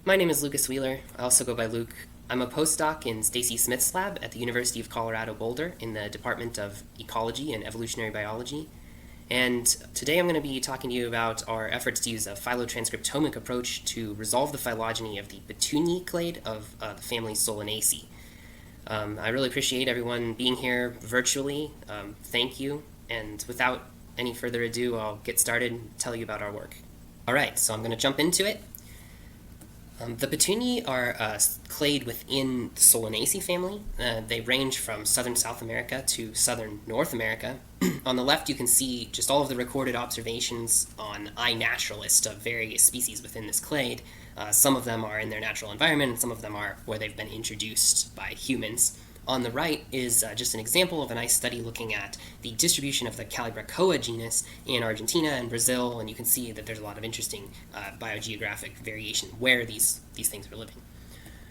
My name is Lucas Wheeler. I also go by Luke. I'm a postdoc in Stacy Smith's lab at the University of Colorado Boulder in the Department of Ecology and Evolutionary Biology. And today I'm going to be talking to you about our efforts to use a phylotranscriptomic approach to resolve the phylogeny of the Petunieae clade of the family Solanaceae. I really appreciate everyone being here virtually. Thank you. And without any further ado, I'll get started and tell you about our work. Alright, so I'm going to jump into it. The Petunieae are a clade within the Solanaceae family. They range from southern South America to southern North America. On the left, you can see just all of the recorded observations on iNaturalist of various species within this clade. Some of them are in their natural environment, and some of them are where they've been introduced by humans. On the right is just an example of a nice study looking at the distribution of the Calibrachoa genus in Argentina and Brazil, and you can see that there's a lot of interesting biogeographic variation where these things are living.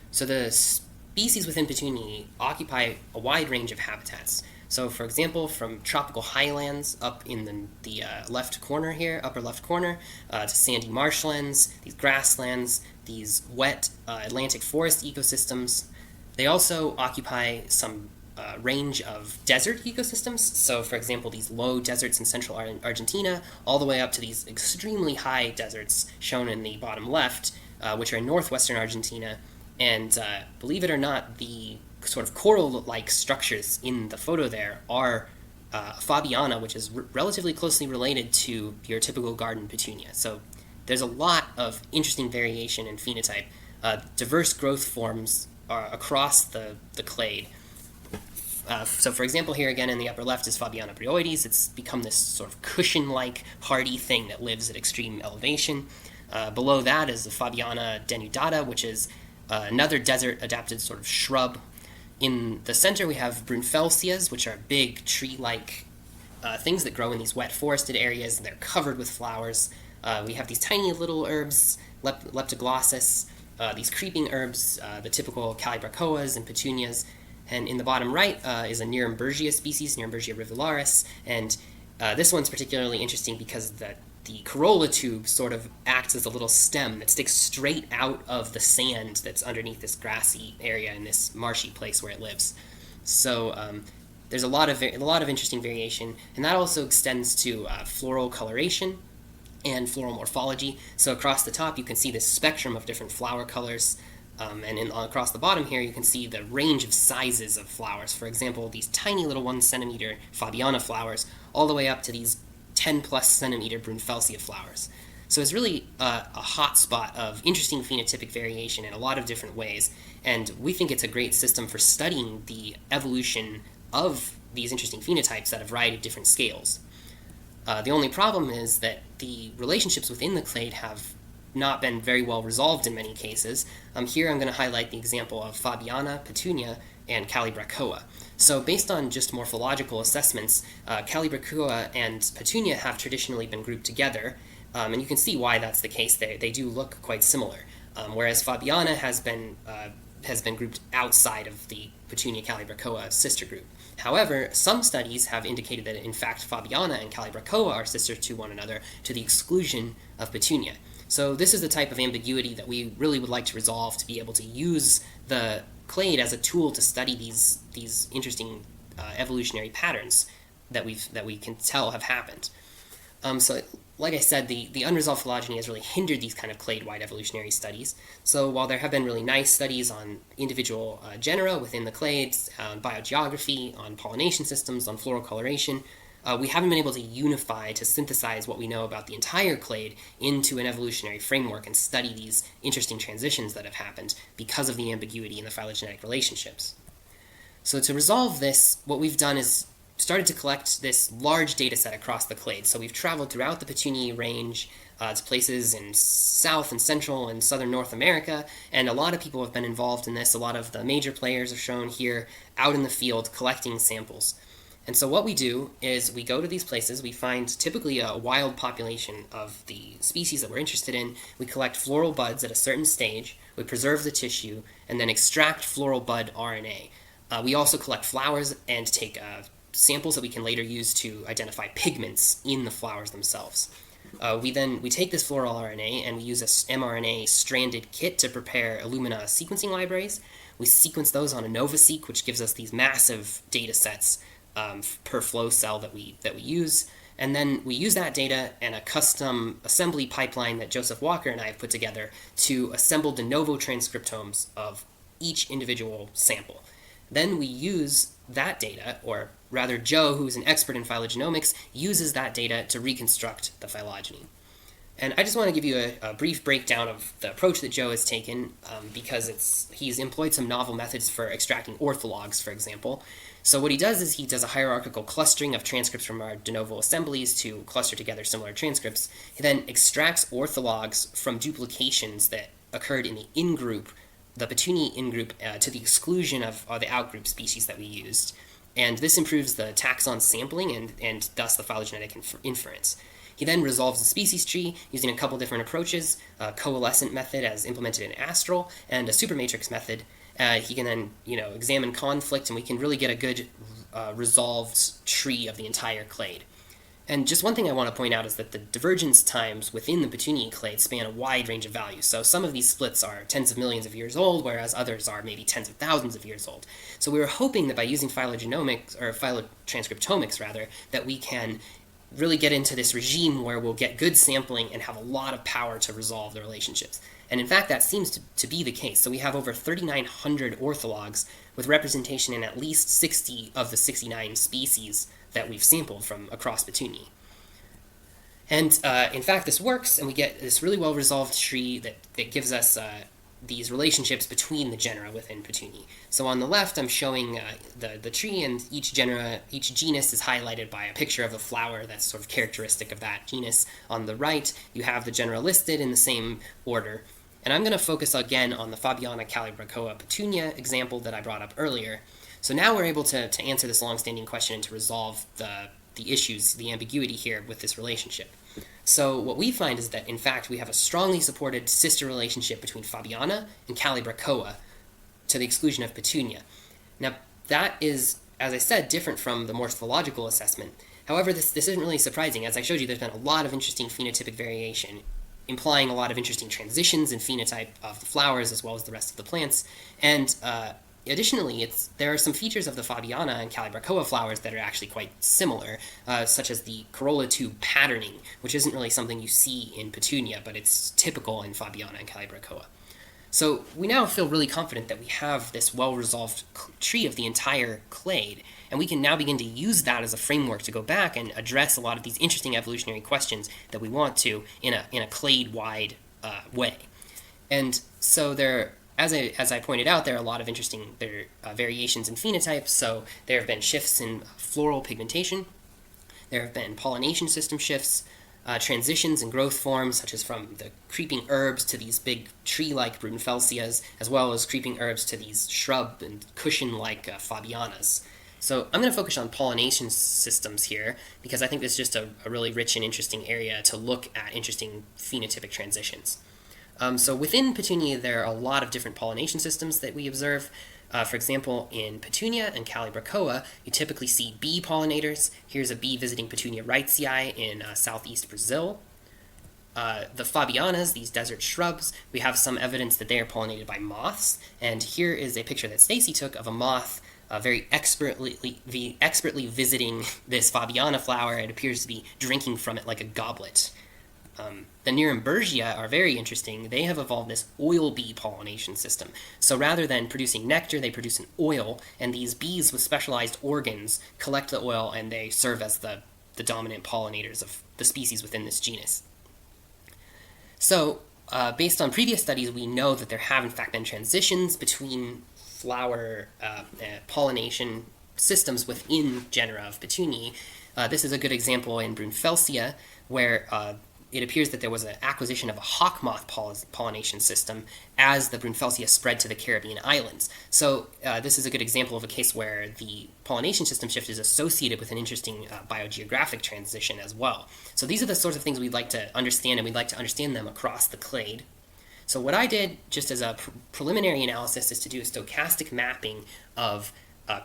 So the species within Petunieae occupy a wide range of habitats. So for example, from tropical highlands up in the left corner here, upper left corner, to sandy marshlands, these grasslands, these wet Atlantic forest ecosystems. They also occupy some range of desert ecosystems. So, for example, these low deserts in central Argentina, all the way up to these extremely high deserts shown in the bottom left, which are in northwestern Argentina. And believe it or not, the sort of coral-like structures in the photo there are Fabiana, which is relatively closely related to your typical garden petunia. So there's a lot of interesting variation in phenotype, diverse growth forms across the clade. So for example, here again in the upper left is Fabiana bryoides. It's become this sort of cushion-like hardy thing that lives at extreme elevation. Below that is the Fabiana denudata, which is another desert-adapted sort of shrub. In the center we have Brunfelsias, which are big tree-like things that grow in these wet forested areas, and they're covered with flowers. We have these tiny little herbs, Leptoglossus, these creeping herbs, the typical Calibrachoas and Petunias. And in the bottom right is a Nerimbergia species, Nerimbergia rivularis, and this one's particularly interesting because the corolla tube sort of acts as a little stem that sticks straight out of the sand that's underneath this grassy area in this marshy place where it lives. So there's a lot of interesting variation, and that also extends to floral coloration and floral morphology. So across the top you can see this spectrum of different flower colors, and across the bottom here you can see the range of sizes of flowers. For example, these tiny little 1 centimeter Fabiana flowers all the way up to these 10 plus centimeter Brunfelsia flowers. So it's really a hot spot of interesting phenotypic variation in a lot of different ways, and we think it's a great system for studying the evolution of these interesting phenotypes at a variety of different scales. The only problem is that the relationships within the clade have not been very well resolved in many cases. Here I'm going to highlight the example of Fabiana, Petunia, and Calibrachoa. So based on just morphological assessments, Calibrachoa and Petunia have traditionally been grouped together, and you can see why that's the case. They do look quite similar, whereas Fabiana has been grouped outside of the Petunia Calibrachoa sister group. However, some studies have indicated that in fact Fabiana and Calibrachoa are sisters to one another to the exclusion of Petunia. So this is the type of ambiguity that we really would like to resolve, to be able to use the clade as a tool to study these interesting evolutionary patterns that we can tell have happened. So like I said, the unresolved phylogeny has really hindered these kind of clade-wide evolutionary studies. So while there have been really nice studies on individual genera within the clades, on biogeography, on pollination systems, on floral coloration, we haven't been able to unify, to synthesize what we know about the entire clade into an evolutionary framework and study these interesting transitions that have happened because of the ambiguity in the phylogenetic relationships. So to resolve this, what we've done is started to collect this large data set across the clade. So we've traveled throughout the Petunieae range to places in South and Central and Southern North America, and a lot of people have been involved in this. A lot of the major players are shown here out in the field collecting samples. And so what we do is we go to these places, we find typically a wild population of the species that we're interested in, we collect floral buds at a certain stage, we preserve the tissue, and then extract floral bud RNA. We also collect flowers and take samples that we can later use to identify pigments in the flowers themselves. We take this floral RNA and we use a mRNA stranded kit to prepare Illumina sequencing libraries. We sequence those on a NovaSeq, which gives us these massive data sets per flow cell that we use. And then we use that data and a custom assembly pipeline that Joseph Walker and I have put together to assemble de novo transcriptomes of each individual sample. Then we use that data, or rather Joe, who's an expert in phylogenomics, uses that data to reconstruct the phylogeny. And I just want to give you a brief breakdown of the approach that Joe has taken, because he's employed some novel methods for extracting orthologs, for example. So what he does is he does a hierarchical clustering of transcripts from our de novo assemblies to cluster together similar transcripts. He then extracts orthologs from duplications that occurred in the in-group, the Petunieae in-group, to the exclusion of the out-group species that we used. And this improves the taxon sampling and thus the phylogenetic inference. He then resolves the species tree using a couple different approaches, a coalescent method as implemented in Astral, and a supermatrix method. He can then examine conflict, and we can really get a good resolved tree of the entire clade. And just one thing I want to point out is that the divergence times within the Petunieae clade span a wide range of values. So some of these splits are tens of millions of years old, whereas others are maybe tens of thousands of years old. So we were hoping that by using phylogenomics, or phylotranscriptomics rather, that we can really get into this regime where we'll get good sampling and have a lot of power to resolve the relationships. And in fact, that seems to be the case. So we have over 3,900 orthologs with representation in at least 60 of the 69 species that we've sampled from across Petunieae. And in fact, this works, and we get this really well-resolved tree that gives us these relationships between the genera within Petunieae. So on the left, I'm showing the tree, and each genus is highlighted by a picture of a flower that's sort of characteristic of that genus. On the right, you have the genera listed in the same order. And I'm going to focus again on the Fabiana calibrachoa Petunia example that I brought up earlier. So now we're able to answer this long-standing question and to resolve the issues, the ambiguity here with this relationship. So what we find is that, in fact, we have a strongly supported sister relationship between Fabiana and calibrachoa to the exclusion of Petunia. Now, that is, as I said, different from the morphological assessment. However, this isn't really surprising. As I showed you, there's been a lot of interesting phenotypic variation, implying a lot of interesting transitions in phenotype of the flowers as well as the rest of the plants. And additionally, there are some features of the Fabiana and calibrachoa flowers that are actually quite similar, such as the corolla tube patterning, which isn't really something you see in Petunia, but it's typical in Fabiana and calibrachoa. So we now feel really confident that we have this well-resolved tree of the entire clade, and we can now begin to use that as a framework to go back and address a lot of these interesting evolutionary questions that we want to in a clade-wide way. And so as I pointed out, there are a lot of interesting variations in phenotypes. So there have been shifts in floral pigmentation. There have been pollination system shifts, transitions in growth forms, such as from the creeping herbs to these big tree-like Brunfelsias, as well as creeping herbs to these shrub and cushion-like Fabianas. So I'm going to focus on pollination systems here, because I think this is just a really rich and interesting area to look at interesting phenotypic transitions. So within Petunia, there are a lot of different pollination systems that we observe. For example, in Petunia and calibrachoa, you typically see bee pollinators. Here's a bee visiting Petunia wrightsii in southeast Brazil. The Fabianas, these desert shrubs, we have some evidence that they are pollinated by moths. And here is a picture that Stacy took of a moth very expertly visiting this Fabiana flower. It appears to be drinking from it like a goblet. The Nurembergia are very interesting. They have evolved this oil bee pollination system. So rather than producing nectar, they produce an oil, and these bees with specialized organs collect the oil, and they serve as the dominant pollinators of the species within this genus. So, based on previous studies, we know that there have in fact been transitions between flower pollination systems within genera of Petunieae. This is a good example in Brunfelsia, where it appears that there was an acquisition of a hawk moth pollination system as the Brunfelsia spread to the Caribbean islands. So this is a good example of a case where the pollination system shift is associated with an interesting biogeographic transition as well. So these are the sorts of things we'd like to understand, and we'd like to understand them across the clade. So what I did, just as a preliminary analysis, is to do a stochastic mapping of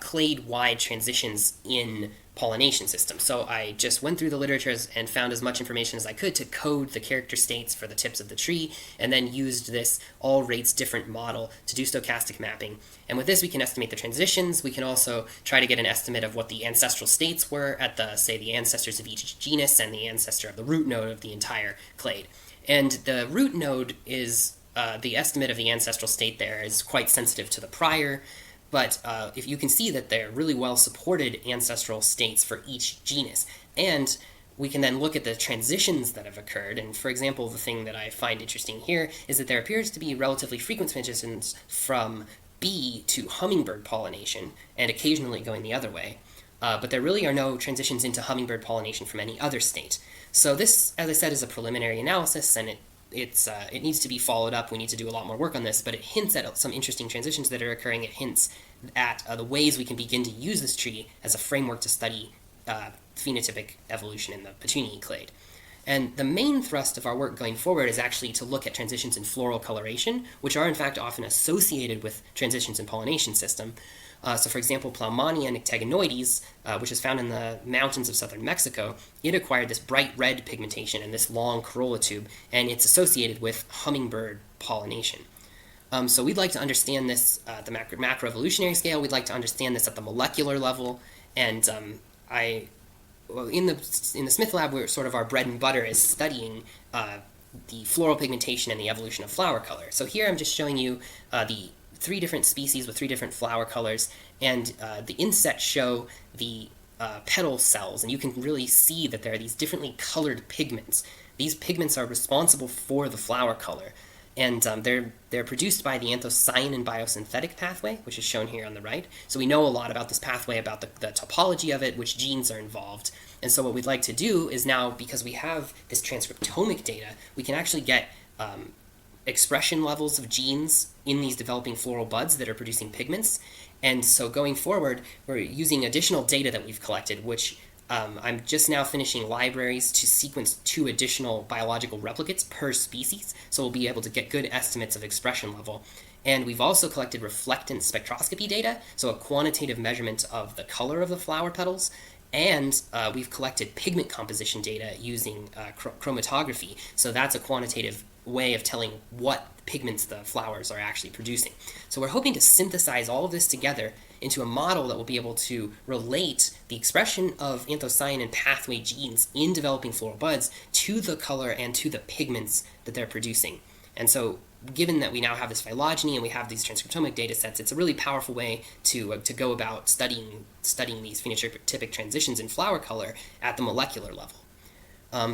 clade-wide transitions in pollination system. So I just went through the literature and found as much information as I could to code the character states for the tips of the tree, and then used this all rates different model to do stochastic mapping. And with this, we can estimate the transitions. We can also try to get an estimate of what the ancestral states were at the, say, the ancestors of each genus and the ancestor of the root node of the entire clade. And the root node is the estimate of the ancestral state there is quite sensitive to the prior. But if you can see that they're really well supported ancestral states for each genus. And we can then look at the transitions that have occurred. And for example, the thing that I find interesting here is that there appears to be relatively frequent transitions from bee to hummingbird pollination, and occasionally going the other way. But there really are no transitions into hummingbird pollination from any other state. So this, as I said, is a preliminary analysis, and it needs to be followed up. We need to do a lot more work on this, but it hints at some interesting transitions that are occurring. It hints at the ways we can begin to use this tree as a framework to study phenotypic evolution in the Petunieae clade. And the main thrust of our work going forward is actually to look at transitions in floral coloration, which are in fact often associated with transitions in pollination system. So for example, Ploumania nictegonoides, which is found in the mountains of southern Mexico, it acquired this bright red pigmentation and this long corolla tube, and it's associated with hummingbird pollination. So we'd like to understand this at the macroevolutionary scale. We'd like to understand this at the molecular level, and in the Smith lab, our bread and butter is studying the floral pigmentation and the evolution of flower color. So here I'm just showing you the 3 different species with 3 different flower colors, and the insets show the petal cells, and you can really see that there are these differently colored pigments. These pigments are responsible for the flower color, and they're produced by the anthocyanin biosynthetic pathway, which is shown here on the right. So we know a lot about this pathway, about the topology of it, which genes are involved. And so what we'd like to do is now, because we have this transcriptomic data, we can actually get expression levels of genes in these developing floral buds that are producing pigments. And so going forward, we're using additional data that we've collected, which I'm just now finishing libraries to sequence 2 additional biological replicates per species, so we'll be able to get good estimates of expression level. And we've also collected reflectance spectroscopy data, so a quantitative measurement of the color of the flower petals, and we've collected pigment composition data using chromatography, so that's a quantitative way of telling what pigments the flowers are actually producing. So we're hoping to synthesize all of this together into a model that will be able to relate the expression of anthocyanin pathway genes in developing floral buds to the color and to the pigments that they're producing. And so given that we now have this phylogeny and we have these transcriptomic data sets, it's a really powerful way to go about studying these phenotypic transitions in flower color at the molecular level.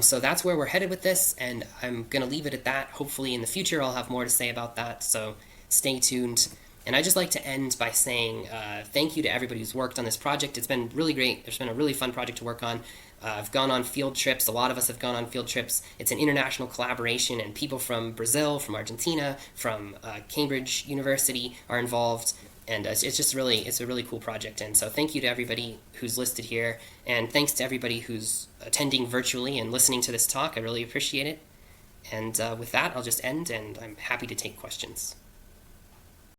So that's where we're headed with this, and I'm going to leave it at that. Hopefully in the future I'll have more to say about that, so stay tuned. And I'd just like to end by saying thank you to everybody who's worked on this project. It's been really great. It's been a really fun project to work on. I've gone on field trips. A lot of us have gone on field trips. It's an international collaboration, and people from Brazil, from Argentina, from Cambridge University are involved. And it's a really cool project. And so thank you to everybody who's listed here. And thanks to everybody who's attending virtually and listening to this talk. I really appreciate it. And with that, I'll just end, and I'm happy to take questions.